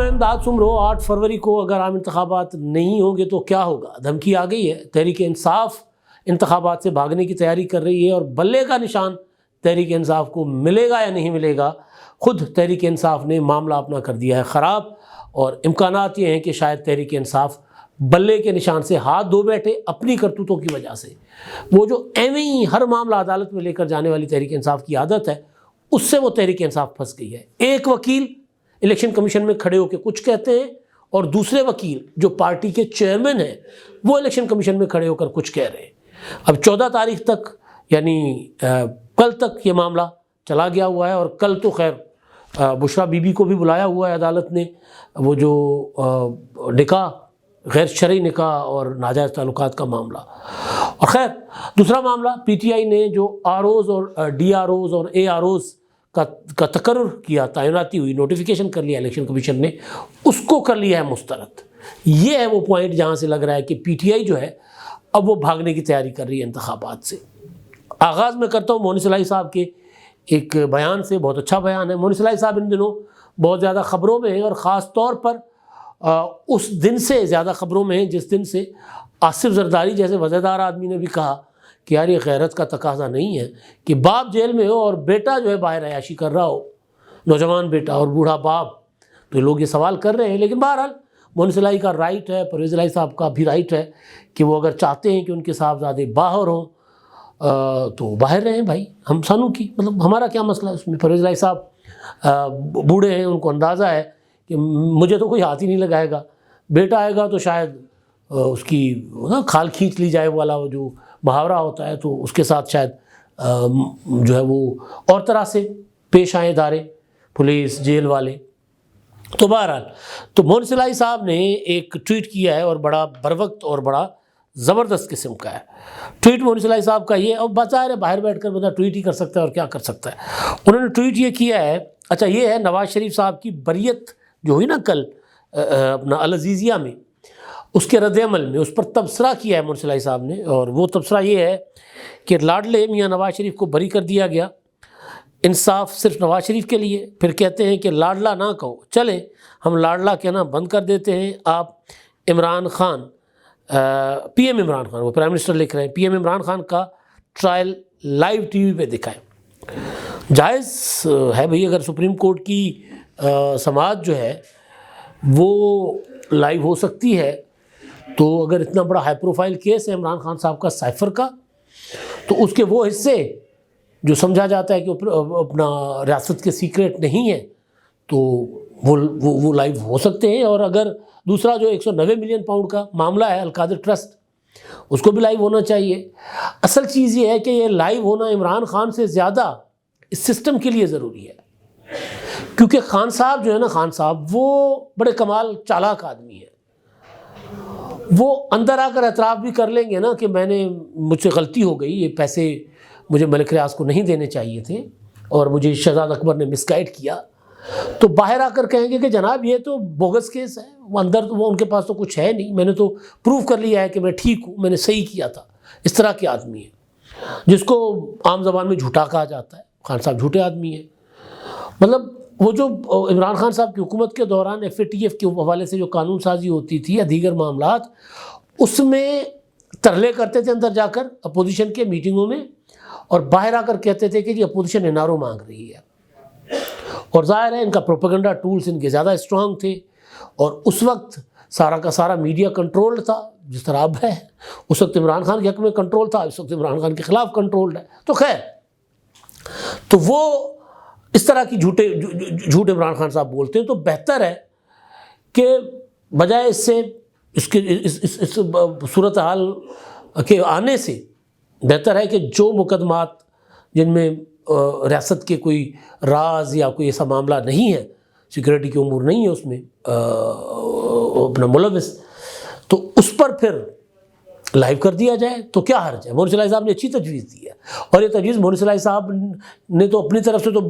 میں امداد سمرو 8 فروری کو اگر عام انتخابات نہیں ہوں گے تو کیا ہوگا؟ دھمکی آ گئی ہے۔ تحریک انصاف انتخابات سے بھاگنے کی تیاری کر رہی ہے اور بلے کا نشان تحریک انصاف کو ملے گا یا نہیں ملے گا۔ خود تحریک انصاف نے معاملہ اپنا کر دیا ہے خراب، اور امکانات یہ ہیں کہ شاید تحریک انصاف بلے کے نشان سے ہاتھ دھو بیٹھے اپنی کرتوتوں کی وجہ سے۔ وہ جو ایویں ہی ہر معاملہ عدالت میں لے کر جانے والی تحریک انصاف کی عادت ہے، اس سے وہ تحریک انصاف پھنس گئی ہے۔ ایک وکیل الیکشن کمیشن میں کھڑے ہو کے کچھ کہتے ہیں اور دوسرے وکیل جو پارٹی کے چیئرمین ہیں وہ الیکشن کمیشن میں کھڑے ہو کر کچھ کہہ رہے ہیں۔ اب 14 تاریخ تک یعنی کل تک یہ معاملہ چلا گیا ہوا ہے، اور کل تو خیر بشرا بی بی کو بھی بلایا ہوا ہے عدالت نے، وہ جو نکاح غیر شرعی نکاح اور ناجائز تعلقات کا معاملہ۔ اور خیر دوسرا معاملہ پی ٹی آئی نے جو آر اوز اور ڈی آر اوز اور اے آر اوز کا تقرر کیا، تعیناتی ہوئی، نوٹیفیکیشن کر لیا الیکشن کمیشن نے، اس کو کر لیا ہے مسترد۔ یہ ہے وہ پوائنٹ جہاں سے لگ رہا ہے کہ پی ٹی آئی جو ہے اب وہ بھاگنے کی تیاری کر رہی ہے انتخابات سے۔ آغاز میں کرتا ہوں مونی صلاحی صاحب کے ایک بیان سے، بہت اچھا بیان ہے۔ مونی صلاحی صاحب ان دنوں بہت زیادہ خبروں میں ہیں، اور خاص طور پر اس دن سے زیادہ خبروں میں ہیں جس دن سے آصف زرداری جیسے وزیردار آدمی نے بھی کہا کہ یار یہ غیرت کا تقاضا نہیں ہے کہ باپ جیل میں ہو اور بیٹا جو ہے باہر عیاشی کر رہا ہو، نوجوان بیٹا اور بوڑھا باپ۔ تو لوگ یہ سوال کر رہے ہیں، لیکن بہرحال مونی صلاحی کا رائٹ ہے، پرویز الہی صاحب کا بھی رائٹ ہے کہ وہ اگر چاہتے ہیں کہ ان کے صاحبزادے باہر ہوں تو باہر رہیں بھائی، ہم سانو کی مطلب ہمارا کیا مسئلہ ہے اس میں۔ پرویز الہی صاحب بوڑھے ہیں، ان کو اندازہ ہے کہ مجھے تو کوئی ہاتھ ہی نہیں لگائے گا، بیٹا آئے گا تو شاید اس کی کھال کھینچ لی جائے والا وہ جو محاورہ ہوتا ہے، تو اس کے ساتھ شاید جو ہے وہ اور طرح سے پیش آئیں ادارے، پولیس، جیل والے۔ تو بہرحال تو مونی صلاحی صاحب نے ایک ٹویٹ کیا ہے، اور بڑا بروقت اور بڑا زبردست قسم کا ہے ٹویٹ مونی صلاحی صاحب کا۔ یہ اب بظاہر ہے باہر بیٹھ کر بندہ ٹویٹ ہی کر سکتا ہے اور کیا کر سکتا ہے۔ انہوں نے ٹویٹ یہ کیا ہے، اچھا یہ ہے نواز شریف صاحب کی بریت جو ہوئی نا کل اپنا العزیزیہ میں، اس کے رد عمل میں اس پر تبصرہ کیا ہے مونی صلاحی صاحب نے، اور وہ تبصرہ یہ ہے کہ لاڈلے میاں نواز شریف کو بری کر دیا گیا، انصاف صرف نواز شریف کے لیے۔ پھر کہتے ہیں کہ لاڈلا نہ کہو، چلیں ہم لاڈلا کہنا بند کر دیتے ہیں۔ آپ عمران خان پی ایم عمران خان، وہ پرائم منسٹر لکھ رہے ہیں، پی ایم عمران خان کا ٹرائل لائیو ٹی وی پہ دکھائیں۔ جائز ہے بھئی، اگر سپریم کورٹ کی سماعت جو ہے وہ لائیو ہو سکتی ہے، تو اگر اتنا بڑا ہائی پروفائل کیس ہے عمران خان صاحب کا سائفر کا، تو اس کے وہ حصے جو سمجھا جاتا ہے کہ اپنا ریاست کے سیکریٹ نہیں ہے، تو وہ لائیو ہو سکتے ہیں۔ اور اگر دوسرا جو 190 ملین پاؤنڈ کا معاملہ ہے القادر ٹرسٹ، اس کو بھی لائیو ہونا چاہیے۔ اصل چیز یہ ہے کہ یہ لائیو ہونا عمران خان سے زیادہ اس سسٹم کے لیے ضروری ہے، کیونکہ خان صاحب جو ہے نا، خان صاحب وہ بڑے کمال چالاک آدمی ہیں۔ وہ اندر آ کر اعتراف بھی کر لیں گے نا کہ مجھ سے غلطی ہو گئی، یہ پیسے مجھے ملک ریاض کو نہیں دینے چاہیے تھے اور مجھے شہزاد اکبر نے مس گائیڈ کیا، تو باہر آ کر کہیں گے کہ جناب یہ تو بوگس کیس ہے، وہ اندر وہ ان کے پاس تو کچھ ہے نہیں، میں نے تو پروف کر لیا ہے کہ میں ٹھیک ہوں، میں نے صحیح کیا تھا۔ اس طرح کے آدمی ہے جس کو عام زبان میں جھوٹا کہا جاتا ہے۔ خان صاحب جھوٹے آدمی ہیں۔ مطلب وہ جو عمران خان صاحب کی حکومت کے دوران ایف اے ٹی ایف کے حوالے سے جو قانون سازی ہوتی تھی یا دیگر معاملات، اس میں ترلے کرتے تھے اندر جا کر اپوزیشن کے میٹنگوں میں، اور باہر آ کر کہتے تھے کہ جی اپوزیشن این آر او مانگ رہی ہے، اور ظاہر ہے ان کا پروپیگنڈا ٹولز ان کے زیادہ اسٹرانگ تھے، اور اس وقت سارا کا سارا میڈیا کنٹرولڈ تھا جس طرح اب ہے۔ اس وقت عمران خان کے حق میں کنٹرول تھا، اس وقت عمران خان کے خلاف کنٹرولڈ ہے۔ تو خیر، تو وہ اس طرح کی جھوٹ عمران خان صاحب بولتے ہیں، تو بہتر ہے کہ بجائے اس سے اس صورتحال کے آنے سے بہتر ہے کہ جو مقدمات جن میں ریاست کے کوئی راز یا کوئی ایسا معاملہ نہیں ہے، سیکورٹی کے امور نہیں ہے اس میں اپنا ملوث، تو اس پر پھر لائیو کر دیا جائے تو کیا حرج ہے۔ مونی صلاحی صاحب نے اچھی تجویز دی ہے، اور یہ تجویز مونی صلاحی صاحب نے تو اپنی طرف سے تو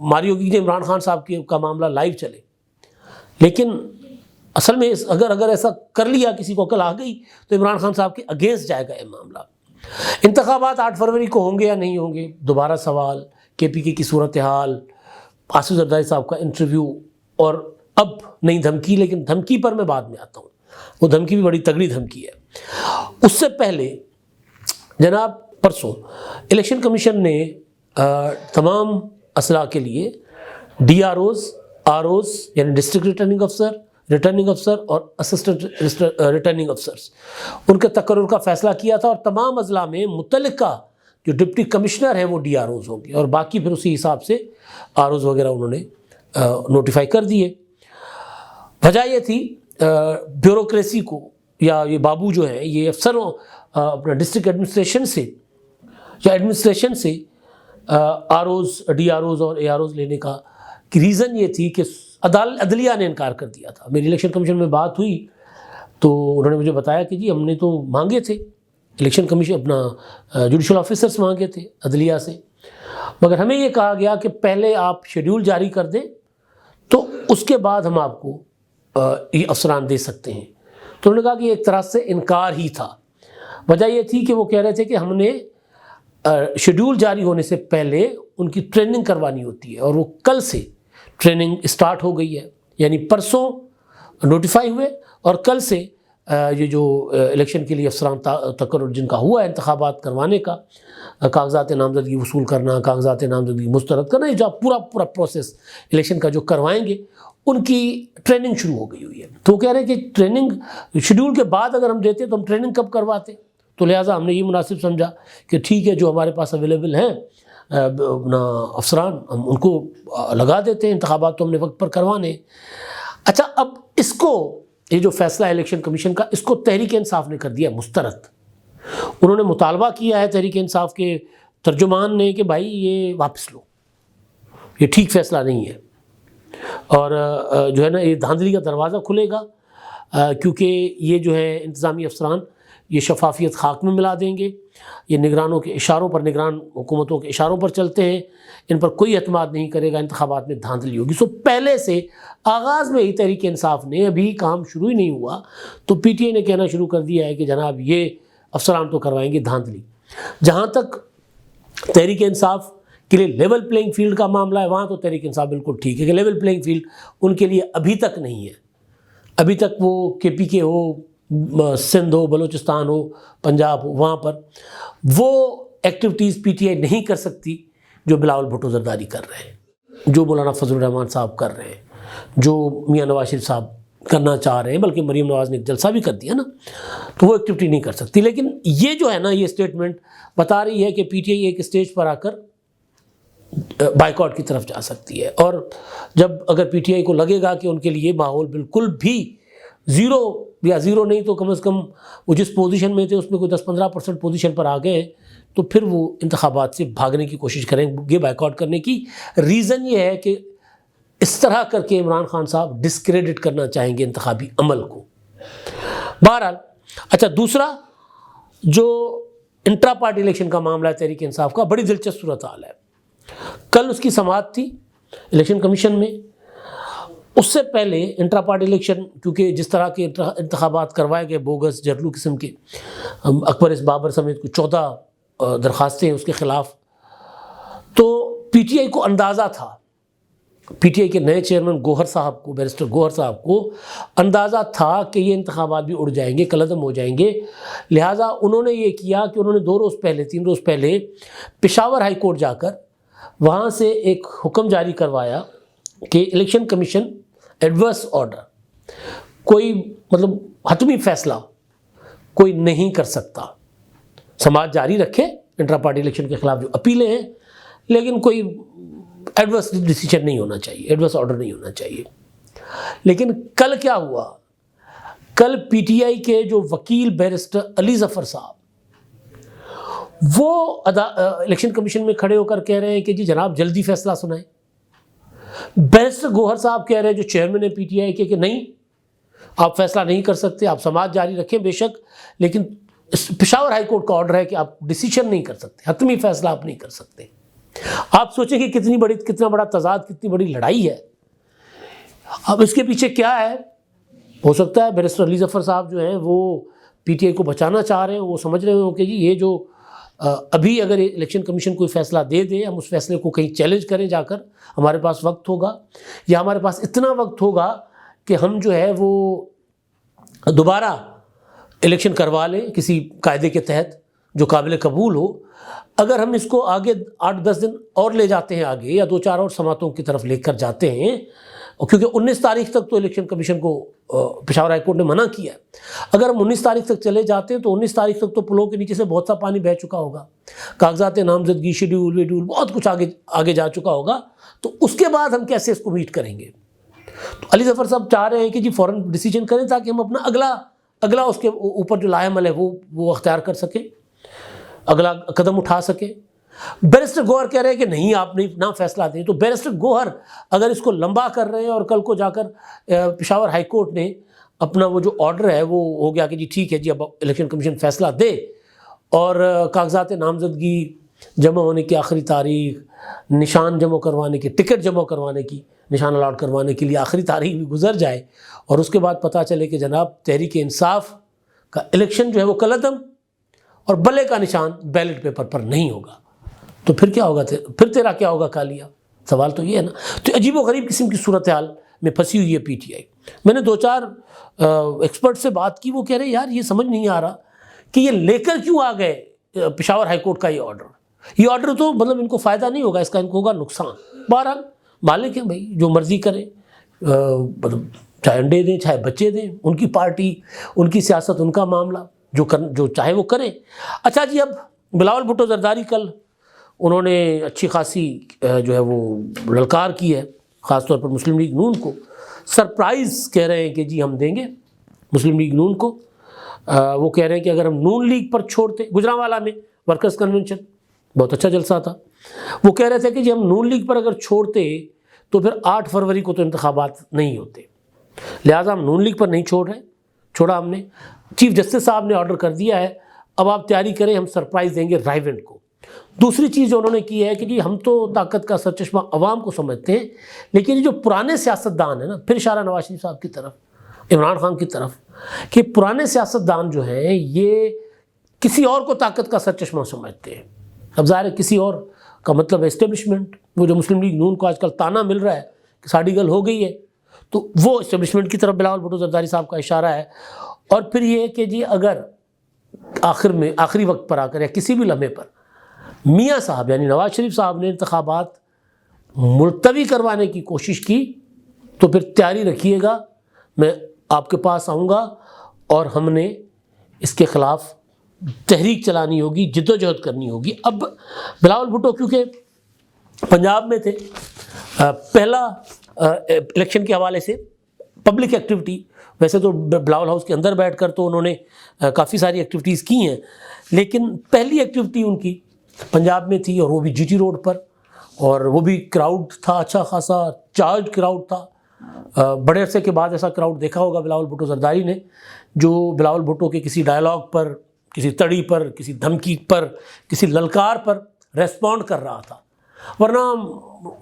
ماری ہوگی کہ عمران خان صاحب کا معاملہ لائیو چلے، لیکن اصل میں اگر ایسا کر لیا، کسی کو عقل آ گئی، تو عمران خان صاحب کے اگینسٹ جائے گا یہ معاملہ۔ انتخابات 8 فروری کو ہوں گے یا نہیں ہوں گے، دوبارہ سوال، کے پی کے کی صورتحال، آصف زرداری صاحب کا انٹرویو، اور اب نہیں دھمکی، لیکن دھمکی پر میں بعد میں آتا ہوں، وہ دھمکی بھی بڑی تگڑی دھمکی ہے۔ اس سے پہلے جناب پرسوں الیکشن کمیشن نے تمام اضلاع کے لیے D R Os, R Os یعنی ڈسٹرکٹ ریٹرننگ افسر اور اسسٹنٹ ریٹرننگ افسرز، ان کے تقرر کا فیصلہ کیا تھا، اور تمام اضلاع میں متعلقہ جو ڈپٹی کمشنر ہیں وہ ڈی آر اوز ہوں گے، اور باقی پھر اسی حساب سے آر اوز وغیرہ انہوں نے نوٹیفائی کر دیے۔ وجہ یہ تھی بیوروکریسی کو، یا یہ بابو جو ہے یہ افسروں اپنا ڈسٹرکٹ ایڈمنسٹریشن سے R Os, D R Os اور اے آر اوز لینے کا ریزن یہ تھی کہ عدلیہ نے انکار کر دیا تھا۔ میری الیکشن کمیشن میں بات ہوئی تو انہوں نے مجھے بتایا کہ جی ہم نے تو مانگے تھے، الیکشن کمیشن اپنا جوڈیشل آفیسرز مانگے تھے عدلیہ سے، مگر ہمیں یہ کہا گیا کہ پہلے آپ شیڈیول جاری کر دیں تو اس کے بعد ہم آپ کو یہ افسران دے سکتے ہیں۔ تو انہوں نے کہا کہ ایک طرح سے انکار ہی تھا۔ وجہ یہ تھی کہ وہ کہہ رہے تھے کہ ہم نے شیڈیول جاری ہونے سے پہلے ان کی ٹریننگ کروانی ہوتی ہے، اور وہ کل سے ٹریننگ اسٹارٹ ہو گئی ہے، یعنی پرسوں نوٹیفائی ہوئے اور کل سے یہ جو الیکشن کے لیے افسران تقرر جن کا ہوا ہے انتخابات کروانے کا، کاغذات نامزدگی وصول کرنا، کاغذات نامزدگی مسترد کرنا، یہ جو پورا پروسیس الیکشن کا جو کروائیں گے، ان کی ٹریننگ شروع ہو گئی ہوئی ہے۔ تو وہ کہہ رہے ہیں کہ ٹریننگ شیڈیول کے بعد اگر ہم دیتے تو ہم ٹریننگ کب کرواتے؟ تو لہٰذا ہم نے یہ مناسب سمجھا کہ ٹھیک ہے جو ہمارے پاس اویلیبل ہیں اپنا افسران، ہم ان کو لگا دیتے ہیں، انتخابات تو ہم نے وقت پر کروانے۔ اچھا، اب اس کو یہ جو فیصلہ ہے الیکشن کمیشن کا، اس کو تحریک انصاف نے کر دیا مسترد۔ انہوں نے مطالبہ کیا ہے تحریک انصاف کے ترجمان نے کہ بھائی یہ واپس لو، یہ ٹھیک فیصلہ نہیں ہے، اور جو ہے نا یہ دھاندلی کا دروازہ کھلے گا، کیونکہ یہ جو ہے انتظامی افسران یہ شفافیت خاک میں ملا دیں گے، یہ نگرانوں کے اشاروں پر، نگران حکومتوں کے اشاروں پر چلتے ہیں، ان پر کوئی اعتماد نہیں کرے گا، انتخابات میں دھاندلی ہوگی۔ سو پہلے سے آغاز میں ہی تحریک انصاف نے، ابھی کام شروع ہی نہیں ہوا تو پی ٹی آئی نے کہنا شروع کر دیا ہے کہ جناب یہ افسران تو کروائیں گے دھاندلی۔ جہاں تک تحریک انصاف کے لیے لیول پلینگ فیلڈ کا معاملہ ہے، وہاں تو تحریک انصاف بالکل ٹھیک ہے کہ لیول پلینگ فیلڈ ان کے لیے ابھی تک نہیں ہے۔ ابھی تک وہ کے پی کے ہو، سندھ ہو، بلوچستان ہو، پنجاب ہو، وہاں پر وہ ایکٹیویٹیز پی ٹی آئی نہیں کر سکتی جو بلاول بھٹو زرداری کر رہے ہیں، جو مولانا فضل الرحمان صاحب کر رہے ہیں، جو میاں نواز شریف صاحب کرنا چاہ رہے ہیں، بلکہ مریم نواز نے ایک جلسہ بھی کر دیا نا، تو وہ ایکٹیویٹی نہیں کر سکتی۔ لیکن یہ جو ہے نا، یہ اسٹیٹمنٹ بتا رہی ہے کہ پی ٹی آئی ایک اسٹیج پر آ کر بائیکاٹ کی طرف جا سکتی ہے، اور جب اگر پی ٹی آئی کو لگے گا کہ ان کے لیے ماحول بالکل بھی زیرو یا زیرو نہیں تو کم از کم وہ جس پوزیشن میں تھے اس میں کوئی 10-15% پوزیشن پر آ گئے، تو پھر وہ انتخابات سے بھاگنے کی کوشش کریں گے، بائیکاٹ کرنے کی۔ ریزن یہ ہے کہ اس طرح کر کے عمران خان صاحب ڈسکریڈٹ کرنا چاہیں گے انتخابی عمل کو۔ بہرحال اچھا، دوسرا جو انٹرا پارٹی الیکشن کا معاملہ ہے تحریک انصاف کا، بڑی دلچسپ صورتحال ہے۔ کل اس کی سماعت تھی الیکشن کمیشن میں۔ اس سے پہلے انٹرا پارٹی الیکشن، کیونکہ جس طرح کے انتخابات کروائے گئے بوگس جرلو قسم کے، اکبر اس بابر سمیت کو 14 درخواستیں ہیں اس کے خلاف، تو پی ٹی آئی کو اندازہ تھا، پی ٹی آئی کے نئے چیئرمین گوہر صاحب کو، بیرسٹر گوہر صاحب کو اندازہ تھا کہ یہ انتخابات بھی اڑ جائیں گے، کالعدم ہو جائیں گے، لہٰذا انہوں نے یہ کیا کہ انہوں نے 3 روز پہلے پشاور ہائی کورٹ جا کر وہاں سے ایک حکم جاری کروایا کہ الیکشن کمیشن ایڈورس آرڈر، کوئی مطلب حتمی فیصلہ کوئی نہیں کر سکتا، سماعت جاری رکھے انٹرا پارٹی الیکشن کے خلاف جو اپیلیں ہیں، لیکن کوئی ایڈورس ڈیسیجن نہیں ہونا چاہیے، ایڈورس آرڈر نہیں ہونا چاہیے۔ لیکن کل کیا ہوا؟ کل پی ٹی آئی کے جو وکیل بیرسٹر علی ظفر صاحب، وہ الیکشن کمیشن میں کھڑے ہو کر کہہ رہے ہیں کہ جی جناب جلدی فیصلہ سنائیں۔ بیرسٹر گوہر صاحب کہہ رہے ہیں جو چیئرمین ہے پی ٹی آئی کے کہ نہیں، آپ فیصلہ نہیں کر سکتے، آپ سماعت جاری رکھیں بے شک، لیکن پشاور ہائی کورٹ کا آرڈر ہے کہ آپ ڈیسیجن نہیں کر سکتے، حتمی فیصلہ آپ نہیں کر سکتے۔ آپ سوچیں کہ کتنا بڑا تضاد، کتنی بڑی لڑائی ہے۔ اب اس کے پیچھے کیا ہے؟ ہو سکتا ہے بیرسٹر علی ظفر صاحب جو ہیں وہ پی ٹی آئی کو بچانا چاہ رہے ہیں، وہ سمجھ رہے ہوں کہ جی یہ جو ابھی اگر الیکشن کمیشن کوئی فیصلہ دے دے، ہم اس فیصلے کو کہیں چیلنج کریں جا کر، ہمارے پاس وقت ہوگا، یا ہمارے پاس اتنا وقت ہوگا کہ ہم جو ہے وہ دوبارہ الیکشن کروا لیں کسی قاعدے کے تحت جو قابل قبول ہو۔ اگر ہم اس کو آگے 8-10 دن اور لے جاتے ہیں آگے، یا 2-4 اور سماعتوں کی طرف لے کر جاتے ہیں، کیونکہ 19 تاریخ تک تو الیکشن کمیشن کو پشاور ہائی کورٹ نے منع کیا ہے، اگر ہم 19 تاریخ تک چلے جاتے ہیں تو 19 تاریخ تک تو پلوں کے نیچے سے بہت سا پانی بہہ چکا ہوگا، کاغذات نامزدگی، شیڈیول ویڈیول بہت کچھ آگے جا چکا ہوگا، تو اس کے بعد ہم کیسے اس کو میٹ کریں گے؟ تو علی ظفر صاحب چاہ رہے ہیں کہ جی فوراً ڈیسیجن کریں تاکہ ہم اپنا اگلا اس کے اوپر جو لائحہ عمل ہے وہ اختیار کر سکیں، اگلا قدم اٹھا سکیں۔ بیرسٹر گوہر کہہ رہے ہیں کہ نہیں، آپ نہ فیصلہ دیں، تو بیرسٹر گوہر اگر اس کو لمبا کر رہے ہیں اور کل کو جا کر پشاور ہائی کورٹ نے اپنا وہ جو آرڈر ہے وہ ہو گیا کہ جی ٹھیک ہے جی اب الیکشن کمیشن فیصلہ دے، اور کاغذات نامزدگی جمع ہونے کی آخری تاریخ، نشان جمع کروانے کی، ٹکٹ جمع کروانے کی، نشان الاٹ کروانے کے لیے آخری تاریخ بھی گزر جائے، اور اس کے بعد پتہ چلے کہ جناب تحریک انصاف کا الیکشن جو ہے وہ کالعدم اور بلے کا نشان بیلٹ پیپر پر نہیں ہوگا، تو پھر کیا ہوگا؟ پھر تیرا کیا ہوگا کالیا؟ سوال تو یہ ہے نا۔ تو عجیب و غریب قسم کی صورتحال میں پھنسی ہوئی ہے پی ٹی آئی۔ میں نے 2-4 ایکسپرٹ سے بات کی، وہ کہہ رہے یار یہ سمجھ نہیں آ رہا کہ یہ لے کر کیوں آ گئے پشاور ہائی کورٹ کا یہ آرڈر تو مطلب ان کو فائدہ نہیں ہوگا، اس کا ان کو ہوگا نقصان۔ بہرحال مالک ہیں بھائی، جو مرضی کریں، مطلب چاہے انڈے دیں چاہے بچے دیں، ان کی پارٹی، ان کی سیاست، ان کا معاملہ، جو چاہے وہ کریں۔ اچھا جی، اب بلاول بھٹو زرداری کل انہوں نے اچھی خاصی جو ہے وہ للکار کی ہے، خاص طور پر مسلم لیگ نون کو، سرپرائز کہہ رہے ہیں کہ جی ہم دیں گے مسلم لیگ نون کو۔ وہ کہہ رہے ہیں کہ اگر ہم نون لیگ پر چھوڑتے، گجرانوالہ میں ورکرز کنونشن بہت اچھا جلسہ تھا، وہ کہہ رہے تھے کہ جی ہم نون لیگ پر اگر چھوڑتے تو پھر 8 فروری کو تو انتخابات نہیں ہوتے، لہٰذا ہم نون لیگ پر نہیں چھوڑا ہم نے۔ چیف جسٹس صاحب نے آرڈر کر دیا ہے، اب آپ تیاری کریں، ہم سرپرائز دیں گے رائیونڈ کو۔ دوسری چیز جو انہوں نے کی ہے کہ جی ہم تو طاقت کا سرچشمہ عوام کو سمجھتے ہیں، لیکن یہ جو پرانے سیاستدان ہیں نا، پھر اشارہ نواز شریف صاحب کی طرف، عمران خان کی طرف، کہ پرانے سیاستدان جو ہیں یہ کسی اور کو طاقت کا سرچشمہ سمجھتے ہیں۔ اب ظاہر ہے کسی اور کا مطلب ہے اسٹیبلشمنٹ، وہ جو مسلم لیگ نون کو آج کل تانا مل رہا ہے کہ ساڑی گل ہو گئی ہے، تو وہ اسٹیبلشمنٹ کی طرف بلاول بھٹو زرداری صاحب کا اشارہ ہے۔ اور پھر یہ کہ جی اگر آخری وقت پر آ کر یا کسی بھی لمحے پر میاں صاحب یعنی نواز شریف صاحب نے انتخابات ملتوی کروانے کی کوشش کی تو پھر تیاری رکھیے گا، میں آپ کے پاس آؤں گا اور ہم نے اس کے خلاف تحریک چلانی ہوگی، جد و جہد کرنی ہوگی۔ اب بلاول بھٹو کیونکہ پنجاب میں تھے، پہلا الیکشن کے حوالے سے پبلک ایکٹیویٹی، ویسے تو بلاول ہاؤس کے اندر بیٹھ کر تو انہوں نے کافی ساری ایکٹیویٹیز کی ہیں، لیکن پہلی ایکٹیویٹی ان کی پنجاب میں تھی، اور وہ بھی جی ٹی روڈ پر، اور وہ بھی کراؤڈ تھا، اچھا خاصا چارج کراؤڈ تھا۔ بڑے عرصے کے بعد ایسا کراؤڈ دیکھا ہوگا بلاول بھٹو زرداری نے، جو بلاول بھٹو کے کسی ڈائلاگ پر، کسی تڑی پر، کسی دھمکی پر، کسی للکار پر ریسپونڈ کر رہا تھا، ورنہ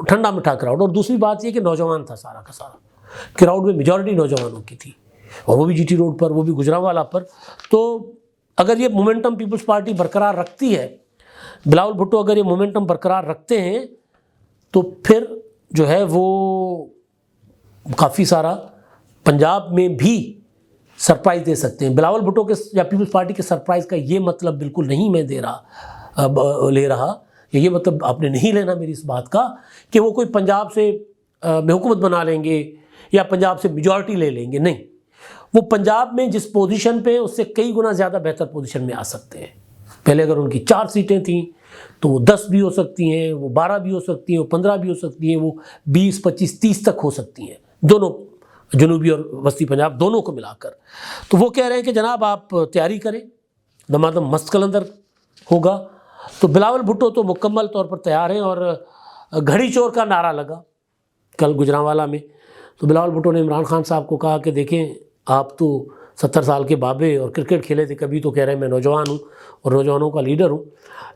ٹھنڈا میٹھا کراؤڈ۔ اور دوسری بات یہ کہ نوجوان تھا سارا کا سارا، کراؤڈ میں میجورٹی نوجوانوں کی تھی، اور وہ بھی جی ٹی روڈ پر، وہ بھی گجرانوالہ پر۔ تو اگر یہ مومنٹم پیپلز پارٹی برقرار رکھتی ہے، بلاول بھٹو اگر یہ مومنٹم برقرار رکھتے ہیں، تو پھر جو ہے وہ کافی سارا پنجاب میں بھی سرپرائز دے سکتے ہیں۔ بلاول بھٹو کے یا پیپلز پارٹی کے سرپرائز کا یہ مطلب بالکل نہیں میں لے رہا، یہ مطلب آپ نے نہیں لینا میری اس بات کا کہ وہ کوئی پنجاب سے میں حکومت بنا لیں گے یا پنجاب سے میجورٹی لے لیں گے، نہیں، وہ پنجاب میں جس پوزیشن پہ اس سے کئی گنا زیادہ بہتر پوزیشن میں آ سکتے ہیں۔ پہلے اگر ان کی 4 سیٹیں تھیں تو وہ 10 بھی ہو سکتی ہیں، وہ 12 بھی ہو سکتی ہیں، وہ 15 بھی ہو سکتی ہیں، وہ 20، 25، 30 تک ہو سکتی ہیں، دونوں جنوبی اور وسطی پنجاب دونوں کو ملا کر۔ تو وہ کہہ رہے ہیں کہ جناب آپ تیاری کریں، دمادم مست قلندر ہوگا۔ تو بلاول بھٹو تو مکمل طور پر تیار ہیں، اور گھڑی چور کا نعرہ لگا کل گجرانوالہ میں، تو بلاول بھٹو نے عمران خان صاحب کو کہا کہ دیکھیں آپ تو 70 سال کے بابے اور کرکٹ کھیلے تھے کبھی، تو کہہ رہے ہیں میں نوجوان ہوں اور نوجوانوں کا لیڈر ہوں،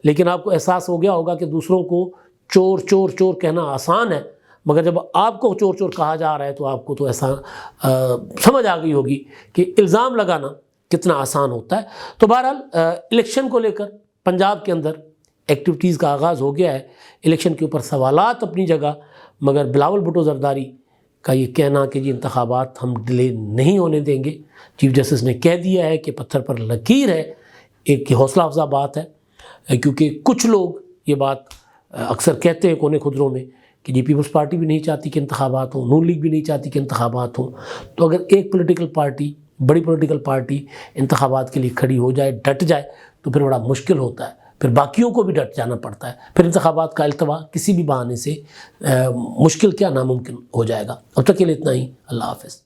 لیکن آپ کو احساس ہو گیا ہوگا کہ دوسروں کو چور چور چور کہنا آسان ہے، مگر جب آپ کو چور چور کہا جا رہا ہے تو آپ کو تو ایسا سمجھ آ گئی ہوگی کہ الزام لگانا کتنا آسان ہوتا ہے۔ تو بہرحال الیکشن کو لے کر پنجاب کے اندر ایکٹیویٹیز کا آغاز ہو گیا ہے، الیکشن کے اوپر سوالات اپنی جگہ، مگر بلاول بھٹو زرداری کا یہ کہنا کہ جی انتخابات ہم ڈیلے نہیں ہونے دیں گے، چیف جسٹس نے کہہ دیا ہے کہ پتھر پر لکیر ہے، ایک حوصلہ افزا بات ہے، کیونکہ کچھ لوگ یہ بات اکثر کہتے ہیں کونے خدروں میں کہ جی پیپلز پارٹی بھی نہیں چاہتی کہ انتخابات ہوں، نون لیگ بھی نہیں چاہتی کہ انتخابات ہوں۔ تو اگر ایک پولیٹیکل پارٹی، بڑی پولیٹیکل پارٹی انتخابات کے لیے کھڑی ہو جائے، ڈٹ جائے، تو پھر بڑا مشکل ہوتا ہے، پھر باقیوں کو بھی ڈٹ جانا پڑتا ہے، پھر انتخابات کا التوا کسی بھی بہانے سے مشکل کیا ناممکن ہو جائے گا۔ اب تک کے لیے اتنا ہی، اللہ حافظ۔